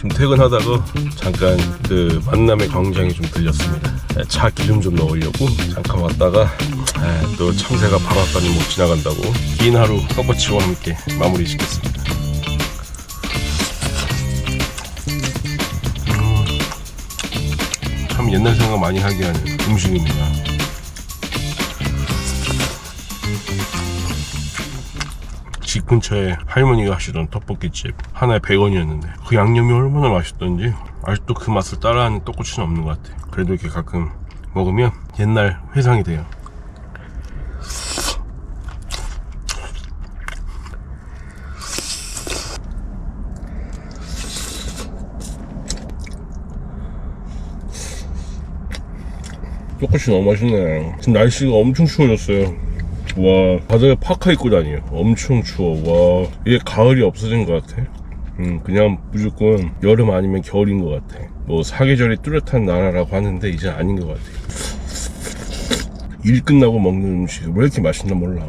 지금 퇴근하다가 잠깐 그 만남의 광장에 좀 들렸습니다. 차 기름 좀 넣으려고 잠깐 왔다가 또 참새가 방앗간을 못 지나간다고 긴 하루 떡꼬치와 함께 마무리 짓겠습니다. 참 옛날 생각 많이 하게 하는 음식입니다. 집 근처에 할머니가 하시던 떡볶이집 하나에 100원이었는데 그 양념이 얼마나 맛있던지 아직도 그 맛을 따라하는 떡꼬치는 없는 것 같아. 그래도 이렇게 가끔 먹으면 옛날 회상이 돼요. 떡꼬치 너무 맛있네. 지금 날씨가 엄청 추워졌어요. 와, 바다에 파카 입고 다녀요. 엄청 추워. 와, 이게 가을이 없어진 것 같아. 그냥 무조건 여름 아니면 겨울인 것 같아. 뭐 사계절이 뚜렷한 나라라고 하는데 이제 아닌 것 같아. 일 끝나고 먹는 음식 왜 이렇게 맛있나 몰라.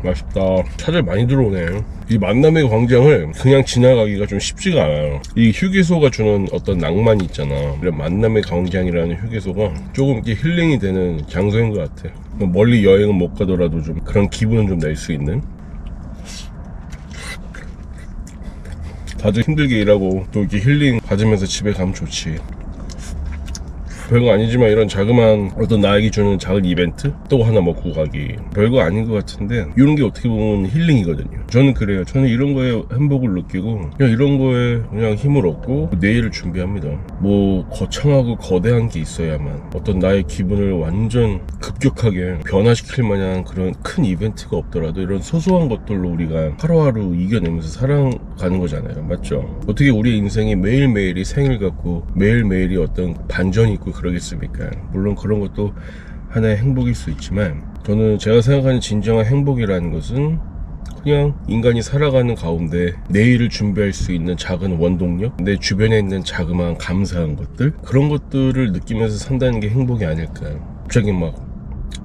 맛있다. 차들 많이 들어오네. 이 만남의 광장을 그냥 지나가기가 좀 쉽지가 않아요. 이 휴게소가 주는 어떤 낭만이 있잖아. 이런 만남의 광장이라는 휴게소가 조금 이렇게 힐링이 되는 장소인 것 같아. 멀리 여행은 못 가더라도 좀 그런 기분은 좀 낼 수 있는. 다들 힘들게 일하고 또 이렇게 힐링 받으면서 집에 가면 좋지. 별거 아니지만 이런 자그마한 어떤 나에게 주는 작은 이벤트? 또 하나 먹고 가기 별거 아닌 것 같은데 이런 게 어떻게 보면 힐링이거든요. 저는 그래요. 저는 이런 거에 행복을 느끼고 그냥 이런 거에 그냥 힘을 얻고 내일을 준비합니다. 뭐 거창하고 거대한 게 있어야만 어떤 나의 기분을 완전 급격하게 변화시킬 만한 그런 큰 이벤트가 없더라도 이런 소소한 것들로 우리가 하루하루 이겨내면서 살아가는 거잖아요. 맞죠? 어떻게 우리의 인생이 매일매일이 생일 같고 매일매일이 어떤 반전이 있고 그러겠습니까? 물론 그런 것도 하나의 행복일 수 있지만 저는 제가 생각하는 진정한 행복이라는 것은 그냥 인간이 살아가는 가운데 내일을 준비할 수 있는 작은 원동력, 내 주변에 있는 자그마한 감사한 것들, 그런 것들을 느끼면서 산다는 게 행복이 아닐까요? 갑자기 막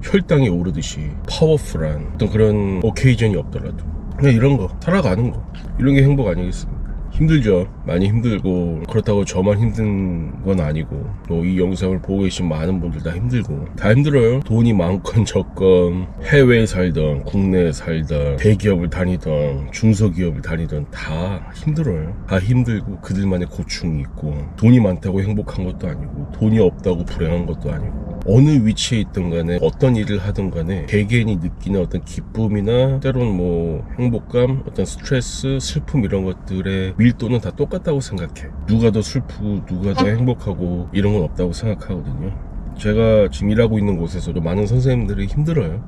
혈당이 오르듯이 파워풀한 어떤 그런 오케이전이 없더라도 그냥 이런 거, 살아가는 거, 이런 게 행복 아니겠습니까? 힘들죠. 많이 힘들고 그렇다고 저만 힘든 건 아니고 또 이 영상을 보고 계신 많은 분들 다 힘들고 다 힘들어요. 돈이 많건 적건 해외에 살던 국내에 살던 대기업을 다니던 중소기업을 다니던 다 힘들어요. 다 힘들고 그들만의 고충이 있고 돈이 많다고 행복한 것도 아니고 돈이 없다고 불행한 것도 아니고 어느 위치에 있든 간에 어떤 일을 하든 간에 개개인이 느끼는 어떤 기쁨이나 때론 뭐 행복감, 어떤 스트레스, 슬픔 이런 것들의 밀도는 다 똑같다고 생각해. 누가 더 슬프고 누가 더 행복하고 이런 건 없다고 생각하거든요. 제가 지금 일하고 있는 곳에서도 많은 선생님들이 힘들어요.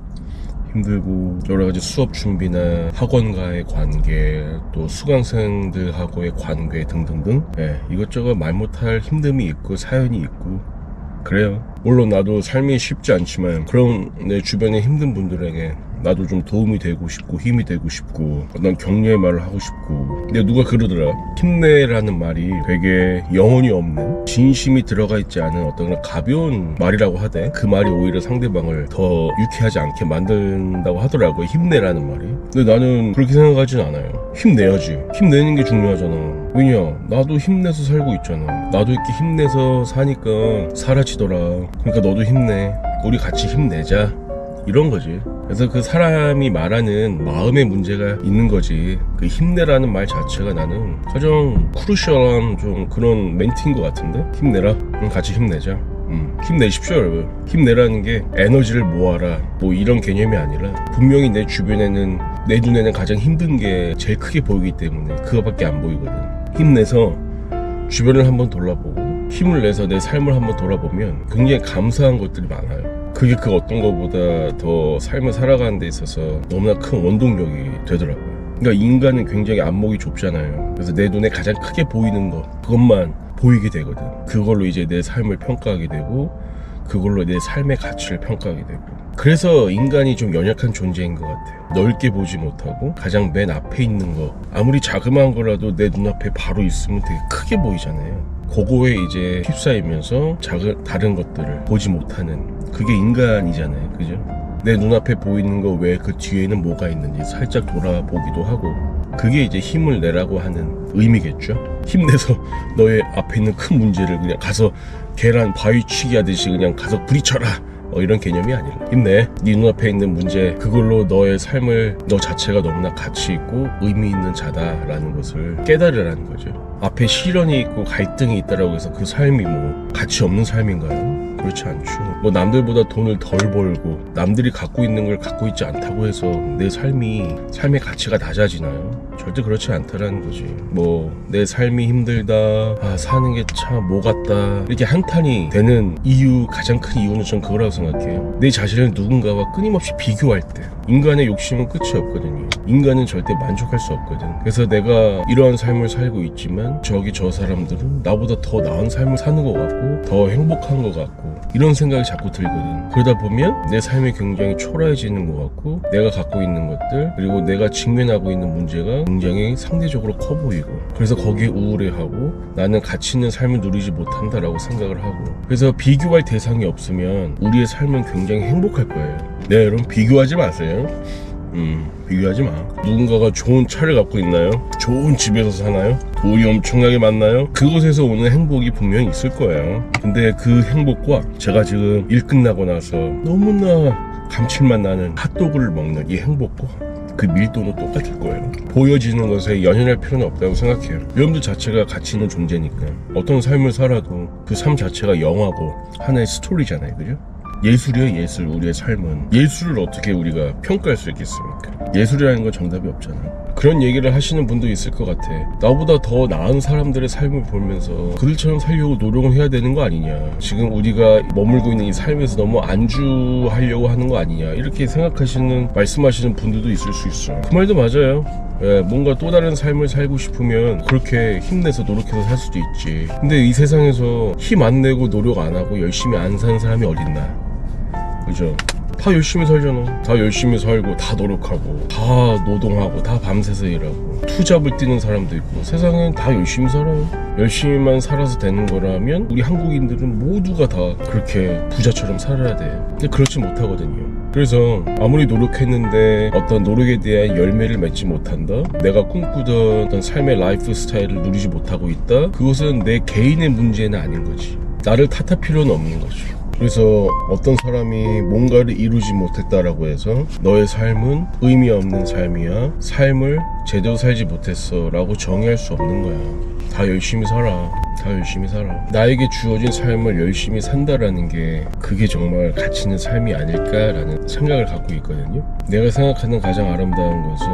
힘들고 여러가지 수업 준비나 학원과의 관계 또 수강생들하고의 관계 등등등 이것저것 말 못할 힘듦이 있고 사연이 있고 그래요. 물론 나도 삶이 쉽지 않지만 그런 내 주변에 힘든 분들에게 나도 좀 도움이 되고 싶고 힘이 되고 싶고 어떤 격려의 말을 하고 싶고. 근데 누가 그러더라. 힘내라는 말이 되게 영혼이 없는 진심이 들어가 있지 않은 어떤 그런 가벼운 말이라고 하대. 그 말이 오히려 상대방을 더 유쾌하지 않게 만든다고 하더라고요. 힘내라는 말이. 근데 나는 그렇게 생각하진 않아요. 힘내야지. 힘내는 게 중요하잖아. 왜냐, 나도 힘내서 살고 있잖아. 나도 이렇게 힘내서 사니까 사라지더라. 그러니까 너도 힘내. 우리 같이 힘내자. 이런 거지. 그래서 그 사람이 말하는 마음의 문제가 있는 거지. 그 힘내라는 말 자체가 나는 가장 크루셜한 좀 그런 멘트인 것 같은데. 힘내라. 같이 힘내자. 힘내십시오 여러분. 힘내라는 게 에너지를 모아라 뭐 이런 개념이 아니라 분명히 내 주변에는 내 눈에는 가장 힘든 게 제일 크게 보이기 때문에 그거밖에 안 보이거든. 힘내서 주변을 한번 돌아보고 힘을 내서 내 삶을 한번 돌아보면 굉장히 감사한 것들이 많아요. 그게 그 어떤 것보다 더 삶을 살아가는 데 있어서 너무나 큰 원동력이 되더라고요. 그러니까 인간은 굉장히 안목이 좁잖아요. 그래서 내 눈에 가장 크게 보이는 것 그것만 보이게 되거든. 그걸로 이제 내 삶을 평가하게 되고 그걸로 내 삶의 가치를 평가하게 되고. 그래서 인간이 좀 연약한 존재인 것 같아요. 넓게 보지 못하고 가장 맨 앞에 있는 거 아무리 자그마한 거라도 내 눈앞에 바로 있으면 되게 크게 보이잖아요. 그거에 이제 휩싸이면서 다른 것들을 보지 못하는 그게 인간이잖아요. 그죠? 내 눈앞에 보이는 거 외에 그 뒤에는 뭐가 있는지 살짝 돌아보기도 하고 그게 이제 힘을 내라고 하는 의미겠죠. 힘내서 너의 앞에 있는 큰 문제를 그냥 가서 계란 바위치기 하듯이 그냥 가서 부딪혀라, 이런 개념이 아니라 힘내. 네 눈앞에 있는 문제, 그걸로 너의 삶을, 너 자체가 너무나 가치 있고 의미 있는 자다라는 것을 깨달으라는 거죠. 앞에 시련이 있고 갈등이 있다라고 해서 그 삶이 뭐 가치 없는 삶인가요? 그렇지 않죠. 뭐 남들보다 돈을 덜 벌고 남들이 갖고 있는 걸 갖고 있지 않다고 해서 내 삶의 가치가 낮아지나요? 절대 그렇지 않다라는 거지. 뭐 내 삶이 힘들다, 사는 게 참 뭐 같다, 이렇게 한탄이 되는 가장 큰 이유는 전 그거라고 생각해요. 내 자신을 누군가와 끊임없이 비교할 때 인간의 욕심은 끝이 없거든요. 인간은 절대 만족할 수 없거든. 그래서 내가 이러한 삶을 살고 있지만 저 사람들은 나보다 더 나은 삶을 사는 것 같고 더 행복한 것 같고 이런 생각이 자꾸 들거든. 그러다 보면 내 삶이 굉장히 초라해지는 것 같고 내가 갖고 있는 것들, 그리고 내가 직면하고 있는 문제가 굉장히 상대적으로 커 보이고, 그래서 거기에 우울해하고 나는 가치 있는 삶을 누리지 못한다라고 생각을 하고, 그래서 비교할 대상이 없으면 우리의 삶은 굉장히 행복할 거예요. 네, 여러분, 비교하지 마세요. 비교하지 마. 누군가가 좋은 차를 갖고 있나요? 좋은 집에서 사나요? 돈이 엄청나게 많나요? 그곳에서 오는 행복이 분명히 있을 거예요. 근데 그 행복과 제가 지금 일 끝나고 나서 너무나 감칠맛 나는 핫도그를 먹는 이 행복과 그 밀도는 똑같을 거예요. 보여지는 것에 연연할 필요는 없다고 생각해요. 여러분들 자체가 가치 있는 존재니까 어떤 삶을 살아도 그 삶 자체가 영화고 하나의 스토리잖아요. 그죠? 예술이에요, 예술. 우리의 삶은 예술을 어떻게 우리가 평가할 수 있겠습니까? 예술이라는 건 정답이 없잖아요. 그런 얘기를 하시는 분도 있을 것 같아. 나보다 더 나은 사람들의 삶을 보면서 그들처럼 살려고 노력을 해야 되는 거 아니냐, 지금 우리가 머물고 있는 이 삶에서 너무 안주하려고 하는 거 아니냐, 이렇게 말씀하시는 분들도 있을 수 있어요. 그 말도 맞아요. 뭔가 또 다른 삶을 살고 싶으면 그렇게 힘내서 노력해서 살 수도 있지. 근데 이 세상에서 힘 안 내고 노력 안 하고 열심히 안 사는 사람이 어딨나? 그죠? 다 열심히 살잖아. 다 열심히 살고 다 노력하고 다 노동하고 다 밤새서 일하고 투잡을 뛰는 사람도 있고, 세상엔 다 열심히 살아요. 열심히만 살아서 되는 거라면 우리 한국인들은 모두가 다 그렇게 부자처럼 살아야 돼. 근데 그렇지 못하거든요. 그래서 아무리 노력했는데 어떤 노력에 대한 열매를 맺지 못한다, 내가 꿈꾸던 어떤 삶의 라이프 스타일을 누리지 못하고 있다, 그것은 내 개인의 문제는 아닌 거지. 나를 탓할 필요는 없는 거죠. 그래서 어떤 사람이 뭔가를 이루지 못했다라고 해서 너의 삶은 의미 없는 삶이야, 삶을 제대로 살지 못했어 라고 정의할 수 없는 거야. 다 열심히 살아. 다 열심히 살아. 나에게 주어진 삶을 열심히 산다라는 게 그게 정말 가치 있는 삶이 아닐까라는 생각을 갖고 있거든요. 내가 생각하는 가장 아름다운 것은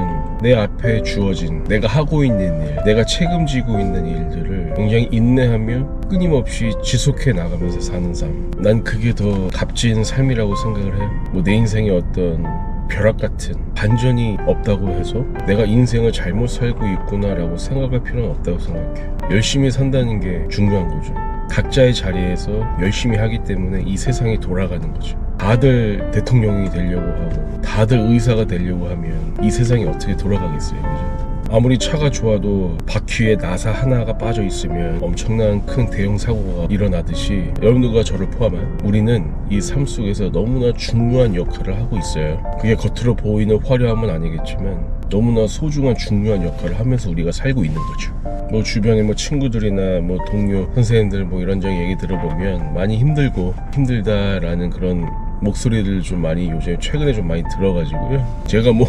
내 앞에 주어진, 내가 하고 있는 일, 내가 책임지고 있는 일들을 굉장히 인내하며 끊임없이 지속해 나가면서 사는 삶. 난 그게 더 값진 삶이라고 생각을 해요. 뭐 내 인생에 어떤 벼락 같은 반전이 없다고 해서 내가 인생을 잘못 살고 있구나라고 생각할 필요는 없다고 생각해. 열심히 산다는 게 중요한 거죠. 각자의 자리에서 열심히 하기 때문에 이 세상이 돌아가는 거죠. 다들 대통령이 되려고 하고 다들 의사가 되려고 하면 이 세상이 어떻게 돌아가겠어요, 그죠? 아무리 차가 좋아도 바퀴에 나사 하나가 빠져 있으면 엄청난 큰 대형 사고가 일어나듯이, 여러분들과 저를 포함한 우리는 이 삶 속에서 너무나 중요한 역할을 하고 있어요. 그게 겉으로 보이는 화려함은 아니겠지만 너무나 소중한 중요한 역할을 하면서 우리가 살고 있는 거죠. 뭐 주변에 뭐 친구들이나 뭐 동료, 선생님들 뭐 이런저런 얘기 들어보면 많이 힘들고 힘들다라는 그런 목소리를 좀 많이 요즘 최근에 좀 많이 들어가지고요. 제가 뭐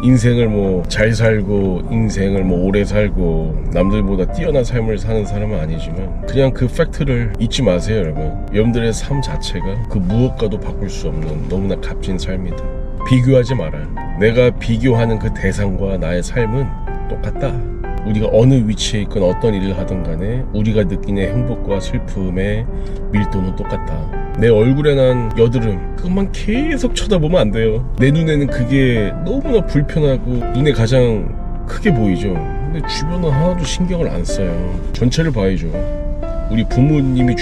인생을 뭐 잘 살고 인생을 뭐 오래 살고 남들보다 뛰어난 삶을 사는 사람은 아니지만 그냥 그 팩트를 잊지 마세요, 여러분. 여러분들의 삶 자체가 그 무엇과도 바꿀 수 없는 너무나 값진 삶이다. 비교하지 마라. 내가 비교하는 그 대상과 나의 삶은 똑같다. 우리가 어느 위치에 있건 어떤 일을 하든 간에 우리가 느끼는 행복과 슬픔의 밀도는 똑같다. 내 얼굴에 난 여드름, 그것만 계속 쳐다보면 안 돼요. 내 눈에는 그게 너무나 불편하고 눈에 가장 크게 보이죠. 근데 주변은 하나도 신경을 안 써요. 전체를 봐야죠. 우리 부모님이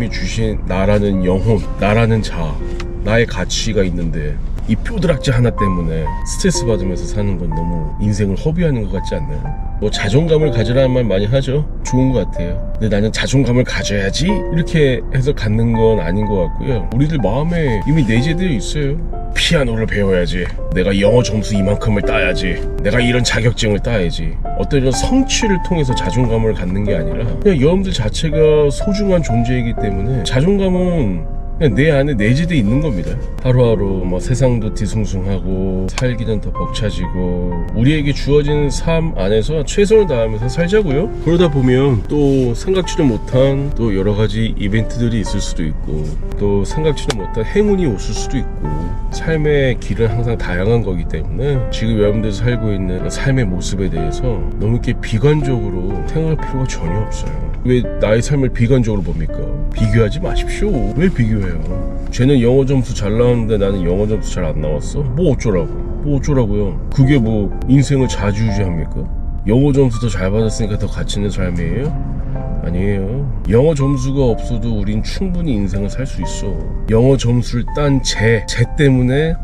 주신 나라는 영혼, 나라는 자, 나의 가치가 있는데 이 뼈드락지 하나 때문에 스트레스 받으면서 사는 건 너무 인생을 허비하는 것 같지 않나요? 뭐 자존감을 가지라는 말 많이 하죠. 좋은 것 같아요. 근데 나는 자존감을 가져야지 이렇게 해서 갖는 건 아닌 것 같고요. 우리들 마음에 이미 내재되어 있어요. 피아노를 배워야지, 내가 영어 점수 이만큼을 따야지, 내가 이런 자격증을 따야지. 어떤 이런 성취를 통해서 자존감을 갖는 게 아니라 그냥 여러분들 자체가 소중한 존재이기 때문에 자존감은 그냥 내 안에 내재되어 있는 겁니다. 하루하루 뭐 세상도 뒤숭숭하고 살기는 더 벅차지고 우리에게 주어진 삶 안에서 최선을 다하면서 살자고요. 그러다 보면 또 생각지도 못한 또 여러 가지 이벤트들이 있을 수도 있고 또 생각지도 못한 행운이 오실 수도 있고 삶의 길은 항상 다양한 거기 때문에 지금 여러분들이 살고 있는 삶의 모습에 대해서 너무 이렇게 비관적으로 생각할 필요가 전혀 없어요. 왜 나의 삶을 비관적으로 봅니까? 비교하지 마십시오. 왜 비교해요? 쟤는 영어 점수 잘 나왔는데 나는 영어 점수 잘 안 나왔어? 뭐 어쩌라고? 뭐 어쩌라고요? 그게 뭐 인생을 좌지우지합니까? 영어 점수 더 잘 받았으니까 더 가치 있는 삶이에요? 아니에요. 영어 점수가 없어도 우린 충분히 인생을 살 수 있어. 영어 점수를 딴 쟤 때문에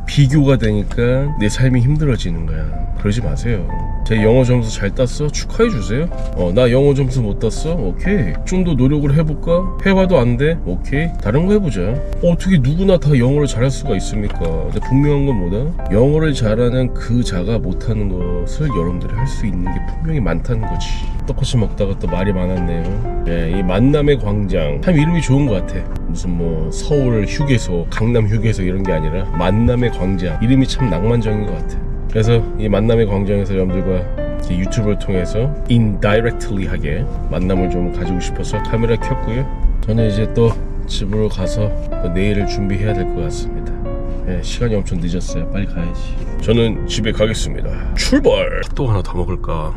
비교가 되니까 내 삶이 힘들어지는 거야. 그러지 마세요. 제 영어 점수 잘 땄어? 축하해주세요. 나 영어 점수 못 땄어? 오케이. 좀 더 노력을 해볼까? 해봐도 안 돼? 오케이. 다른 거 해보자. 어떻게 누구나 다 영어를 잘할 수가 있습니까? 근데 분명한 건 뭐다? 영어를 잘하는 그 자가 못하는 것을 여러분들이 할 수 있는 게 분명히 많다는 거지. 떡꼬치 먹다가 또 말이 많았네요. 이 만남의 광장 참 이름이 좋은 것 같아. 무슨 뭐 서울 휴게소, 강남 휴게소 이런 게 아니라 만남의 광장. 이름이 참 낭만적인 것 같아. 그래서 이 만남의 광장에서 여러분들과 유튜브를 통해서 indirectly 하게 만남을 좀 가지고 싶어서 카메라 켰고요. 저는 이제 또 집으로 가서 내일을 준비해야 될 것 같습니다. 시간이 엄청 늦었어요. 빨리 가야지. 저는 집에 가겠습니다. 출발! 또 하나 더 먹을까?